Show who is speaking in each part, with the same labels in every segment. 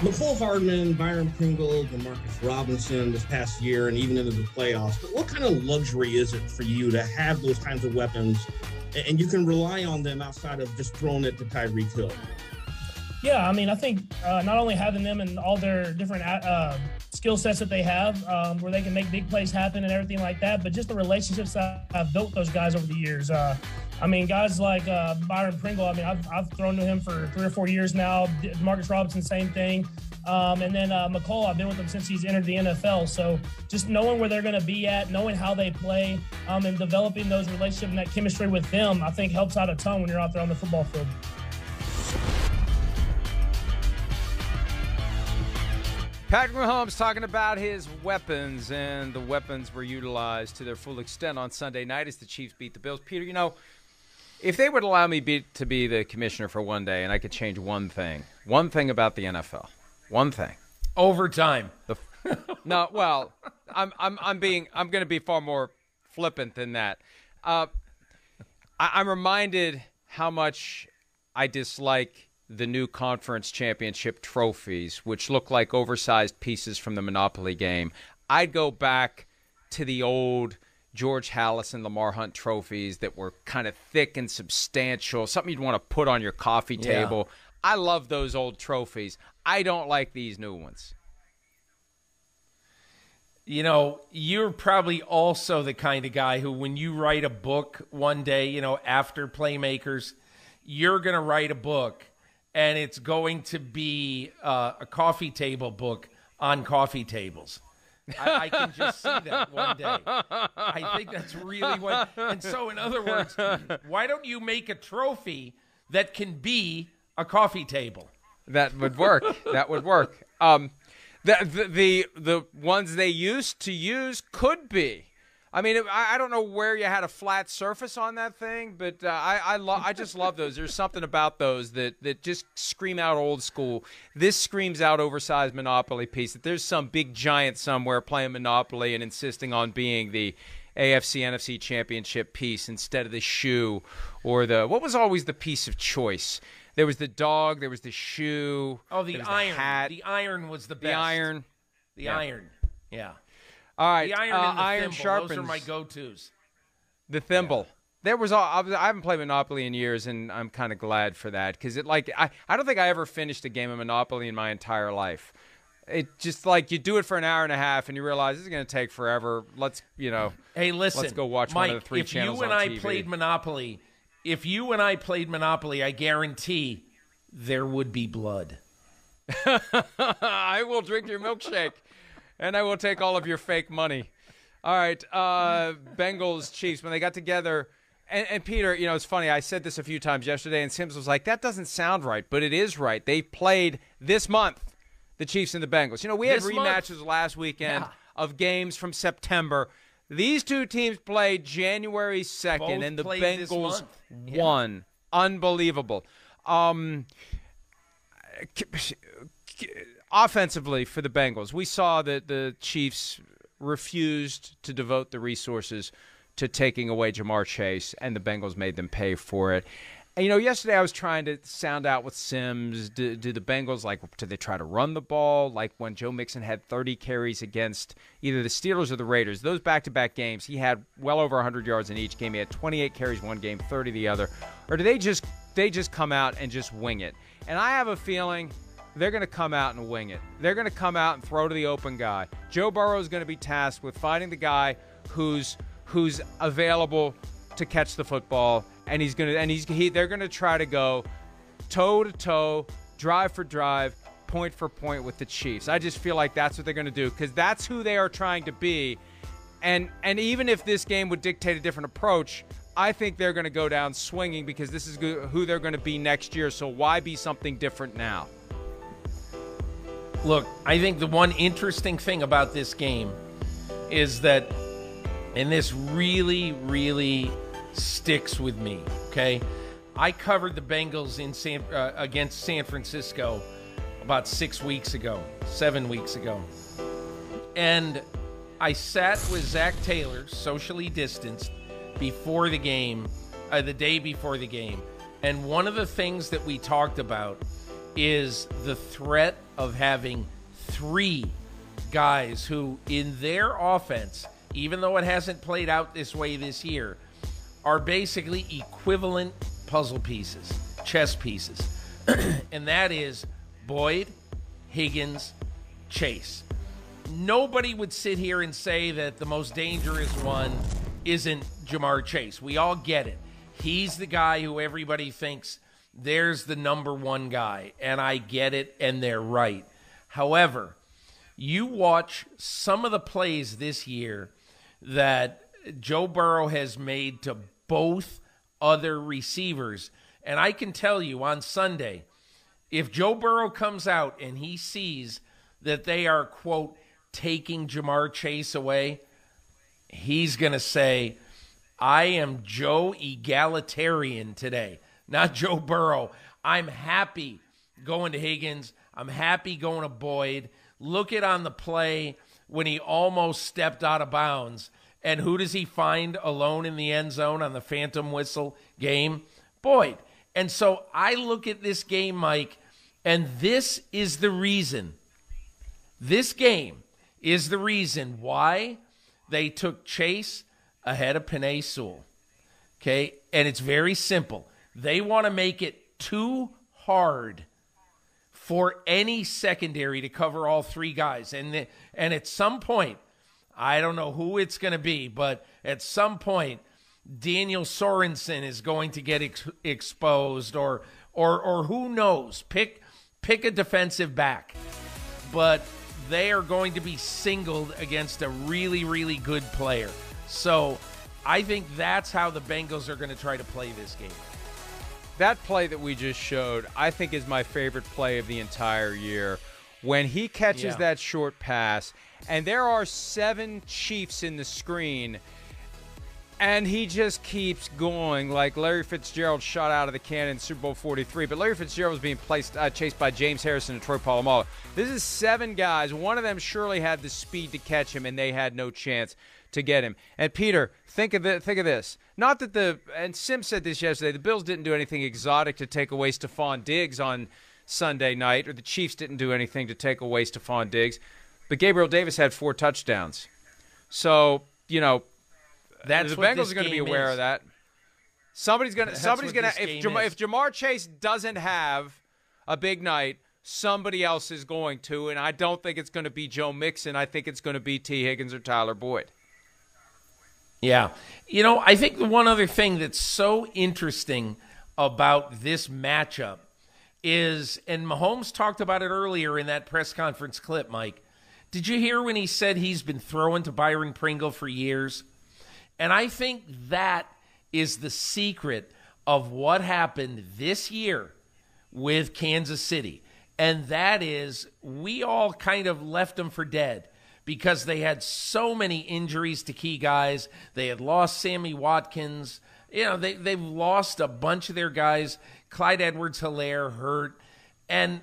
Speaker 1: McCole Hardman, Byron Pringle, Demarcus Robinson this past year and even into the playoffs. But what kind of luxury is it for you to have those kinds of weapons and you can rely on them outside of just throwing it to Tyreek Hill?
Speaker 2: Yeah, I mean, I think not only having them and all their different skill sets that they have where they can make big plays happen and everything like that, but just the relationships that I've built with those guys over the years. I mean, guys like Byron Pringle, I mean, I've thrown to him for 3 or 4 years now. Demarcus Robinson, same thing. And then McCole, I've been with him since he's entered the NFL. So just knowing where they're going to be at, knowing how they play, and developing those relationships and that chemistry with them, I think helps out a ton when you're out there on the football field.
Speaker 3: Patrick Mahomes talking about his weapons, and the weapons were utilized to their full extent on Sunday night as the Chiefs beat the Bills. Peter, you know, if they would allow me to be the commissioner for one day and I could change one thing about the NFL, one thing.
Speaker 4: Overtime.
Speaker 3: No, well, I'm going to be far more flippant than that. I'm reminded how much I dislike the new conference championship trophies, which look like oversized pieces from the Monopoly game. I'd go back to the old George Halas and Lamar Hunt trophies that were kind of thick and substantial, something you'd want to put on your coffee table. Yeah. I love those old trophies. I don't like these new ones.
Speaker 4: You know, you're probably also the kind of guy who, when you write a book one day, you know, after Playmakers, you're going to write a book, and it's going to be a coffee table book on coffee tables. I can just see that one day. I think that's really what. And so, in other words, why don't you make a trophy that can be a coffee table?
Speaker 3: That would work. That would work. The ones they used to use could be. I mean, I don't know where you had a flat surface on that thing, but I just love those. There's something about those that just scream out old school. This screams out oversized Monopoly piece, that there's some big giant somewhere playing Monopoly and insisting on being the AFC NFC Championship piece instead of the shoe or what was always the piece of choice? There was the dog, there was the shoe.
Speaker 4: Oh, the iron. The hat. The iron was the best.
Speaker 3: The iron.
Speaker 4: The iron. Yeah.
Speaker 3: All right,
Speaker 4: the iron and the
Speaker 3: iron
Speaker 4: thimble,
Speaker 3: sharpens.
Speaker 4: Those are my go-tos.
Speaker 3: The thimble. Yeah. There was I haven't played Monopoly in years, and I'm kind of glad for that because I don't think I ever finished a game of Monopoly in my entire life. It just like you do it for an hour and a half, and you realize this is going to take forever. Let's
Speaker 4: Hey, listen,
Speaker 3: let's go watch
Speaker 4: Mike,
Speaker 3: one of the 3 channels on TV.
Speaker 4: If you and I played Monopoly, I guarantee there would be blood.
Speaker 3: I will drink your milkshake. And I will take all of your fake money. All right, Bengals, Chiefs, when they got together. And Peter, you know, it's funny. I said this a few times yesterday, and Sims was like, that doesn't sound right. But it is right. They played this month, the Chiefs and the Bengals. You know, we had rematches last weekend of games from September. These two teams played January 2nd,
Speaker 4: Both
Speaker 3: and the
Speaker 4: played
Speaker 3: Bengals won. Unbelievable. Offensively for the Bengals, we saw that the Chiefs refused to devote the resources to taking away Jamar Chase, and the Bengals made them pay for it. And, you know, yesterday I was trying to sound out with Sims. Do the Bengals, do they try to run the ball? Like when Joe Mixon had 30 carries against either the Steelers or the Raiders. Those back-to-back games, he had well over 100 yards in each game. He had 28 carries one game, 30 the other. Or do they just come out and just wing it? And I have a feeling they're going to come out and wing it. They're going to come out and throw to the open guy. Joe Burrow is going to be tasked with finding the guy who's available to catch the football, and they're going to try to go toe to toe, drive for drive, point for point with the Chiefs. I just feel like that's what they're going to do because that's who they are trying to be. And even if this game would dictate a different approach, I think they're going to go down swinging because this is who they're going to be next year. So why be something different now?
Speaker 4: Look, I think the one interesting thing about this game is that, and this really, really sticks with me, okay? I covered the Bengals against San Francisco about 7 weeks ago. And I sat with Zach Taylor, socially distanced, before the game, the day before the game. And one of the things that we talked about is the threat of having 3 guys who, in their offense, even though it hasn't played out this way this year, are basically equivalent puzzle pieces, chess pieces. And that is Boyd, Higgins, Chase. Nobody would sit here and say that the most dangerous one isn't Jamar Chase. We all get it. He's the guy who everybody thinks there's the number 1 guy, and I get it, and they're right. However, you watch some of the plays this year that Joe Burrow has made to both other receivers, and I can tell you on Sunday, if Joe Burrow comes out and he sees that they are, quote, taking Jamar Chase away, he's going to say, I am Joe Egalitarian today, not Joe Burrow. I'm happy going to Higgins. I'm happy going to Boyd. Look at on the play when he almost stepped out of bounds. And who does he find alone in the end zone on the phantom whistle game? Boyd. And so I look at this game, Mike, and this is the reason. This game is the reason why they took Chase ahead of Penei Sewell. Okay? And it's very simple. They want to make it too hard for any secondary to cover all 3 guys. And at some point, I don't know who it's going to be, but at some point, Daniel Sorensen is going to get exposed, or who knows? Pick a defensive back. But they are going to be singled against a really, really good player. So I think that's how the Bengals are going to try to play this game.
Speaker 3: That play that we just showed, I think, is my favorite play of the entire year. When he catches that short pass, and there are 7 Chiefs in the screen, and he just keeps going like Larry Fitzgerald shot out of the cannon in Super Bowl 43. But Larry Fitzgerald was being chased by James Harrison and Troy Polamalu. This is 7 guys. One of them surely had the speed to catch him, and they had no chance to get him. And Peter, think of this. Not that and Sim said this yesterday, the Bills didn't do anything exotic to take away Stephon Diggs on Sunday night, or the Chiefs didn't do anything to take away Stephon Diggs, but Gabriel Davis had 4 touchdowns. So,
Speaker 4: that's
Speaker 3: the Bengals are going to be aware of that. Somebody's going to if Jamar Chase doesn't have a big night, somebody else is going to, and I don't think it's going to be Joe Mixon. I think it's going to be T. Higgins or Tyler Boyd.
Speaker 4: Yeah. I think the one other thing that's so interesting about this matchup is, and Mahomes talked about it earlier in that press conference clip, Mike. Did you hear when he said he's been throwing to Byron Pringle for years? And I think that is the secret of what happened this year with Kansas City. And that is, we all kind of left them for dead because they had so many injuries to key guys. They had lost Sammy Watkins. They've lost a bunch of their guys. Clyde Edwards-Helaire hurt. And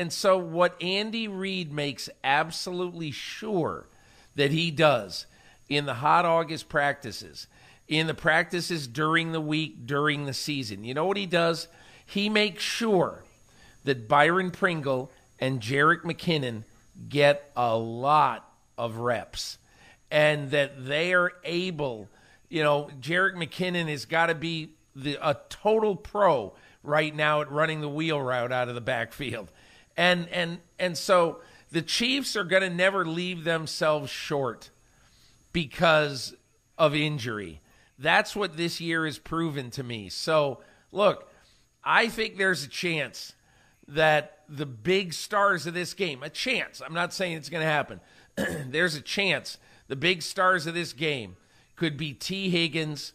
Speaker 4: so what Andy Reid makes absolutely sure that he does in the hot August practices, in the practices during the week, during the season, you know what he does? He makes sure that Byron Pringle and Jerick McKinnon get a lot of reps and that they are able, Jerick McKinnon has got to be a total pro right now at running the wheel route out of the backfield. And so the Chiefs are going to never leave themselves short because of injury. That's what this year has proven to me. So, look, I think there's a chance that the big stars of this game, a chance, I'm not saying it's going to happen, there's a chance the big stars of this game could be T. Higgins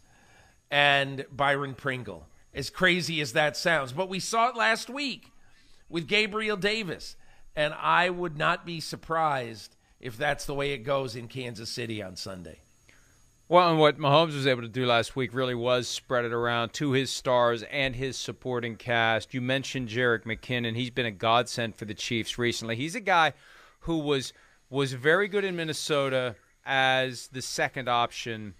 Speaker 4: and Byron Pringle. As crazy as that sounds. But we saw it last week with Gabriel Davis. And I would not be surprised if that's the way it goes in Kansas City on Sunday.
Speaker 3: Well, and what Mahomes was able to do last week really was spread it around to his stars and his supporting cast. You mentioned Jerick McKinnon. He's been a godsend for the Chiefs recently. He's a guy who was very good in Minnesota as the second option,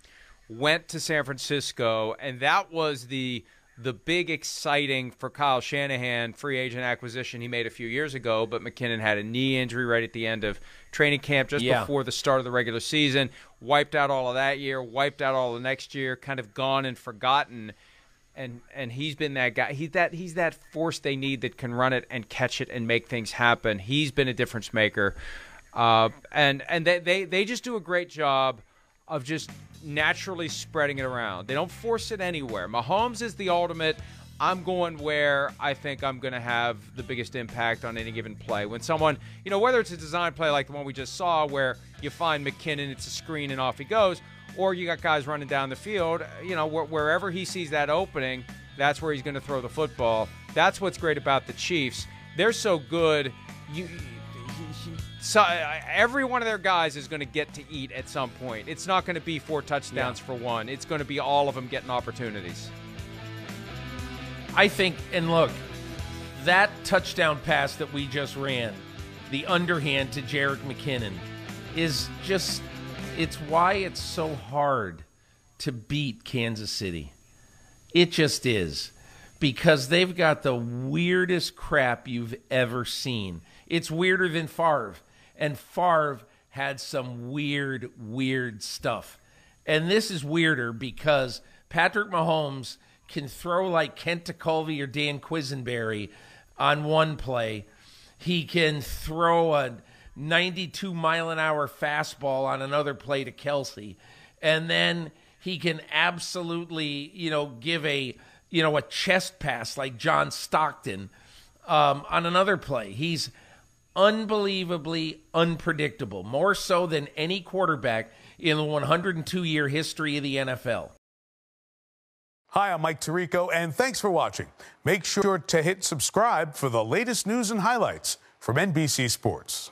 Speaker 3: went to San Francisco, and that was the the big exciting for Kyle Shanahan free agent acquisition he made a few years ago, but McKinnon had a knee injury right at the end of training camp just before the start of the regular season, wiped out all of that year, wiped out all of next year, kind of gone and forgotten. And he's been that guy. He's that force they need that can run it and catch it and make things happen. He's been a difference maker. And they just do a great job of just naturally spreading it around. They don't force it anywhere. Mahomes is the ultimate, I'm going where I think I'm going to have the biggest impact on any given play. When someone, whether it's a design play like the one we just saw where you find McKinnon, it's a screen and off he goes, or you got guys running down the field, wherever he sees that opening, that's where he's going to throw the football. That's what's great about the Chiefs. They're so good. So every one of their guys is going to get to eat at some point. It's not going to be 4 touchdowns for one. It's going to be all of them getting opportunities.
Speaker 4: I think, and look, that touchdown pass that we just ran, the underhand to Jerick McKinnon, is just, it's why it's so hard to beat Kansas City. It just is. Because they've got the weirdest crap you've ever seen. It's weirder than Favre. And Favre had some weird stuff. And this is weirder because Patrick Mahomes can throw like Kent TeCulvey or Dan Quisenberry on one play. He can throw a 92-mile-an-hour fastball on another play to Kelsey. And then he can absolutely, give a chest pass like John Stockton on another play. He's unbelievably unpredictable, more so than any quarterback in the 102-year history of the NFL.
Speaker 5: Hi, I'm Mike Tirico, and thanks for watching. Make sure to hit subscribe for the latest news and highlights from NBC Sports.